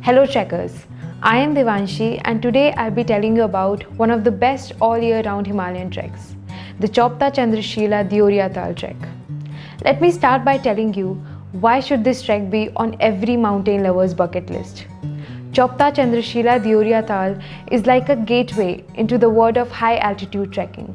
Hello trekkers, I am Devanshi and today I'll be telling you about one of the best all year round Himalayan treks, the Chopta-Chandrashila Deoriatal Trek. Let me start by telling you why should this trek be on every mountain lover's bucket list. Chopta-Chandrashila Deoriatal is like a gateway into the world of high altitude trekking.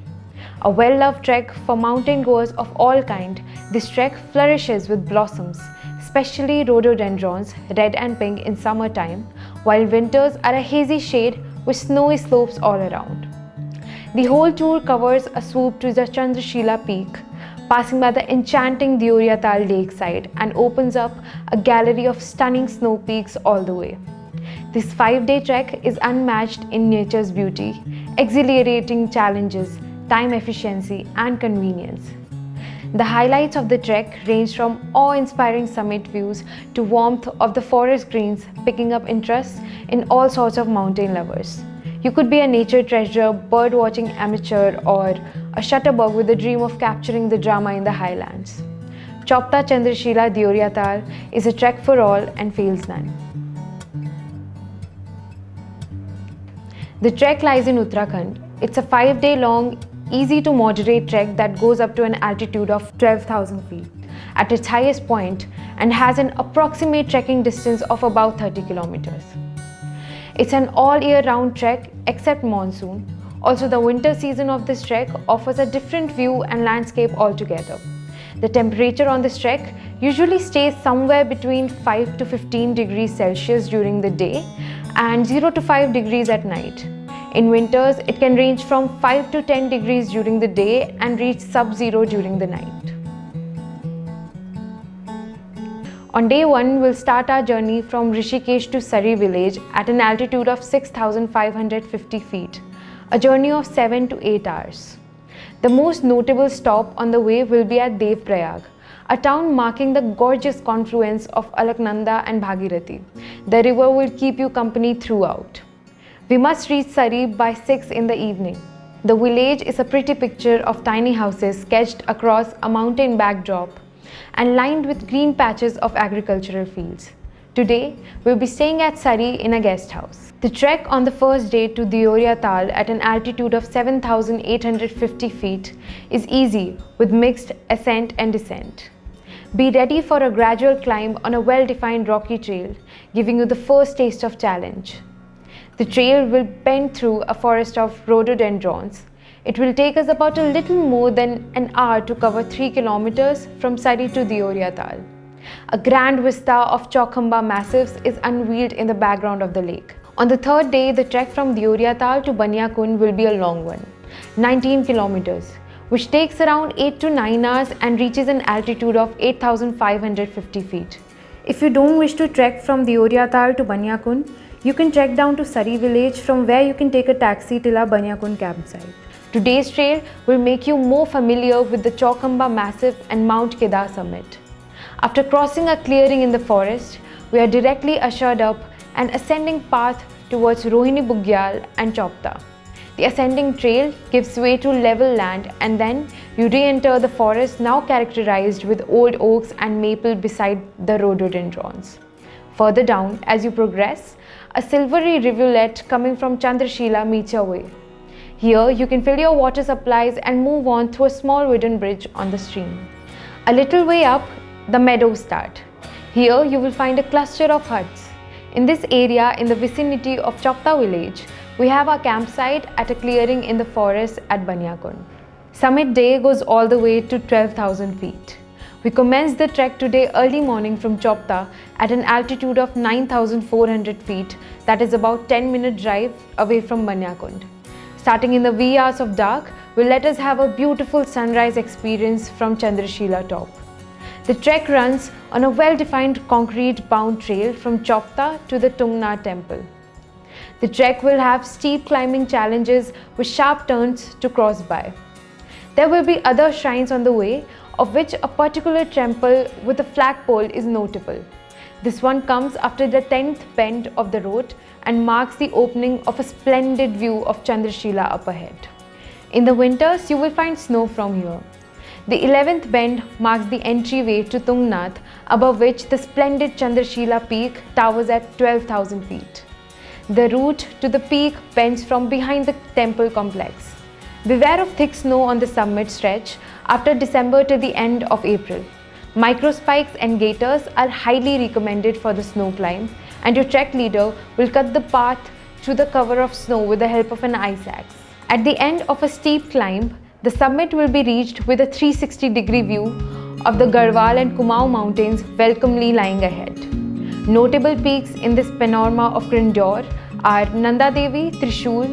A well-loved trek for mountain goers of all kind, this trek flourishes with blossoms, especially rhododendrons, red and pink in summertime, while winters are a hazy shade with snowy slopes all around. The whole tour covers a swoop to the Chandrashila Peak, passing by the enchanting Deoriatal Lake side and opens up a gallery of stunning snow peaks all the way. This 5-day trek is unmatched in nature's beauty, exhilarating challenges, time efficiency and convenience. The highlights of the trek range from awe-inspiring summit views to warmth of the forest greens, picking up interest in all sorts of mountain lovers. You could be a nature treasure, bird-watching amateur or a shutterbug with a dream of capturing the drama in the highlands. Chopta-Chandrashila Deoriatal is a trek for all and fails none. The trek lies in Uttarakhand. It's a 5-day long, easy to moderate trek that goes up to an altitude of 12,000 feet at its highest point and has an approximate trekking distance of about 30 kilometers. It's an all year round trek except monsoon. Also, the winter season of this trek offers a different view and landscape altogether. The temperature on this trek usually stays somewhere between 5 to 15 degrees Celsius during the day and 0 to 5 degrees at night. In winters, it can range from 5 to 10 degrees during the day and reach sub-zero during the night. On day 1, we'll start our journey from Rishikesh to Sari village at an altitude of 6,550 feet, a journey of 7 to 8 hours. The most notable stop on the way will be at Devprayag, a town marking the gorgeous confluence of Alaknanda and Bhagirathi. The river will keep you company throughout. We must reach Sari by 6 in the evening. The village is a pretty picture of tiny houses sketched across a mountain backdrop and lined with green patches of agricultural fields. Today, we'll be staying at Sari in a guest house. The trek on the first day to Deoriatal at an altitude of 7,850 feet is easy with mixed ascent and descent. Be ready for a gradual climb on a well-defined rocky trail, giving you the first taste of challenge. The trail will bend through a forest of rhododendrons. It will take us about a little more than an hour to cover 3 kilometers from Sari to Deoriatal. A grand vista of Chokhamba massifs is unveiled in the background of the lake. On the third day, the trek from Deoriatal to Banyakund will be a long one, 19 kilometers, which takes around 8 to 9 hours and reaches an altitude of 8,550 feet. If you don't wish to trek from Deoriatal to Banyakund, you can trek down to Sari village from where you can take a taxi till our Banyakund campsite. Today's trail will make you more familiar with the Chokhamba Massif and Mount Kedar summit. After crossing a clearing in the forest, we are directly ushered up an ascending path towards Rohini Bugyal and Chopta. The ascending trail gives way to level land and then you re-enter the forest now characterized with old oaks and maple beside the rhododendrons. Further down, as you progress, a silvery rivulet coming from Chandrashila meets your way. Here, you can fill your water supplies and move on through a small wooden bridge on the stream. A little way up, the meadows start. Here, you will find a cluster of huts. In this area, in the vicinity of Chopta village, we have our campsite at a clearing in the forest at Banyakund. Summit day goes all the way to 12,000 feet. We commence the trek today early morning from Chopta at an altitude of 9,400 feet, that is about 10-minute drive away from Banyakund. Starting in the wee hours of dark will let us have a beautiful sunrise experience from Chandrashila top. The trek runs on a well-defined concrete-bound trail from Chopta to the Tungnath Temple. The trek will have steep climbing challenges with sharp turns to cross by. There will be other shrines on the way, of which a particular temple with a flagpole is notable. This one comes after the 10th bend of the road and marks the opening of a splendid view of Chandrashila up ahead. In the winters, you will find snow from here. The 11th bend marks the entryway to Tungnath, above which the splendid Chandrashila Peak towers at 12,000 feet. The route to the peak bends from behind the temple complex. Beware of thick snow on the summit stretch after December to the end of April. Microspikes and gaiters are highly recommended for the snow climb, and your trek leader will cut the path through the cover of snow with the help of an ice axe. At the end of a steep climb, the summit will be reached with a 360-degree view of the Garhwal and Kumaon mountains welcomely lying ahead. Notable peaks in this panorama of grandeur are Nanda Devi, Trishul,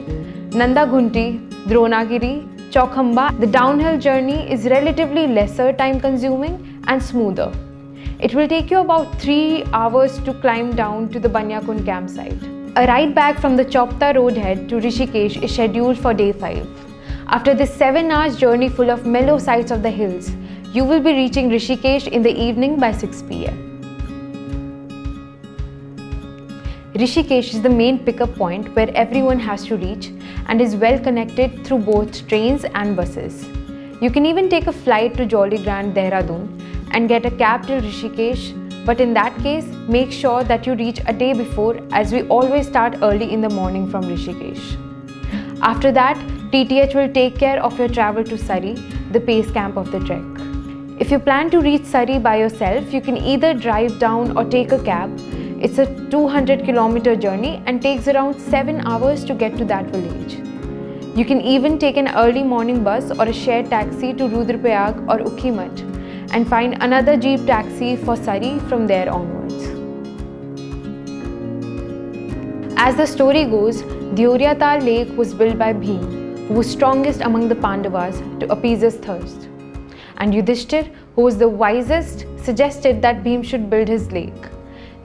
Nanda Ghunti, Dronagiri, Chaukhamba. The downhill journey is relatively lesser time-consuming and smoother. It will take you about 3 hours to climb down to the Banyakund campsite. A ride back from the Chopta roadhead to Rishikesh is scheduled for day 5. After this 7 hours journey full of mellow sights of the hills, you will be reaching Rishikesh in the evening by 6 p.m. Rishikesh is the main pickup point where everyone has to reach and is well connected through both trains and buses. You can even take a flight to Jolly Grant, Dehradun and get a cab till Rishikesh, but in that case, make sure that you reach a day before, as we always start early in the morning from Rishikesh. After that, TTH will take care of your travel to Surrey, the base camp of the trek. If you plan to reach Surrey by yourself, you can either drive down or take a cab. It's a 200-kilometer journey and takes around 7 hours to get to that village. You can even take an early morning bus or a shared taxi to Rudraprayag or Ukhimat and find another jeep taxi for Surrey from there onwards. As the story goes, Deoriatal Lake was built by Bhim, who was strongest among the Pandavas, to appease his thirst. And Yudhishthir, who was the wisest, suggested that Bhim should build his lake.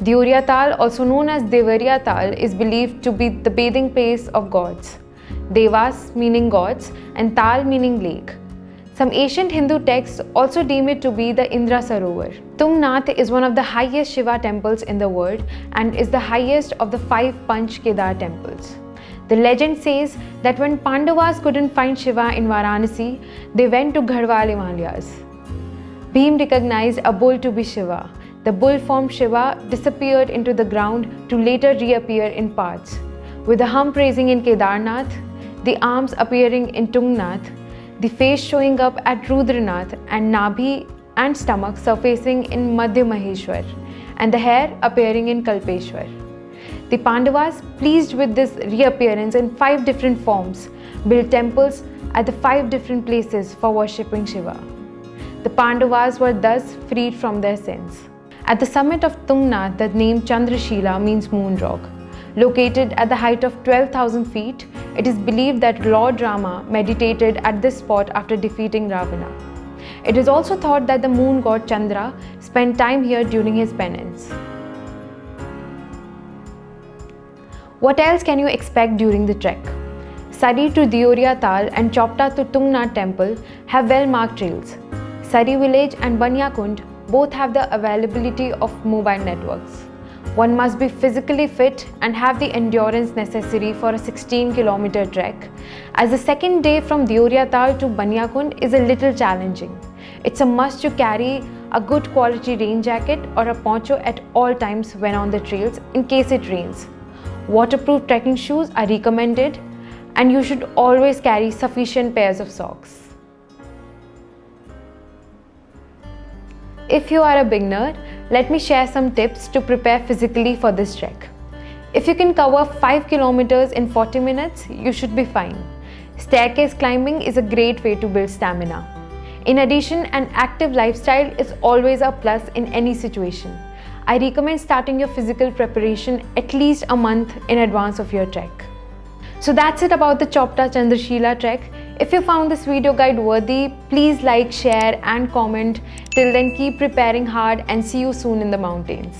Deoriatal, also known as Deoriatal, is believed to be the bathing place of gods. Devas meaning gods and Tal meaning lake. Some ancient Hindu texts also deem it to be the Indra Sarovar. Tungnath is one of the highest Shiva temples in the world and is the highest of the 5 Panch Kedar temples. The legend says that when Pandavas couldn't find Shiva in Varanasi, they went to Garhwal Himalayas. Bhim recognized a bull to be Shiva. The bull-formed Shiva disappeared into the ground to later reappear in parts, with the hump raising in Kedarnath, the arms appearing in Tungnath, the face showing up at Rudranath, and Nabhi and stomach surfacing in Madhya Maheshwar, and the hair appearing in Kalpeshwar. The Pandavas, pleased with this reappearance in 5 different forms, built temples at the 5 different places for worshipping Shiva. The Pandavas were thus freed from their sins. At the summit of Tungnath, the name Chandrashila means moon rock. Located at the height of 12,000 feet, it is believed that Lord Rama meditated at this spot after defeating Ravana. It is also thought that the moon god Chandra spent time here during his penance. What else can you expect during the trek? Surrey to Deoriatal and Chopta to Tungnath Temple have well-marked trails. Surrey village and Banyakund both have the availability of mobile networks. One must be physically fit and have the endurance necessary for a 16-kilometer trek, as the second day from Deoriatal to Banyakund is a little challenging. It's a must to carry a good quality rain jacket or a poncho at all times when on the trails in case it rains. Waterproof trekking shoes are recommended, and you should always carry sufficient pairs of socks. If you are a beginner, let me share some tips to prepare physically for this trek. If you can cover 5 kilometers in 40 minutes, you should be fine. Staircase climbing is a great way to build stamina. In addition, an active lifestyle is always a plus in any situation. I recommend starting your physical preparation at least a month in advance of your trek. So that's it about the Chopta-Chandrashila Trek. If you found this video guide worthy, please like, share and comment. Till then, keep preparing hard and see you soon in the mountains.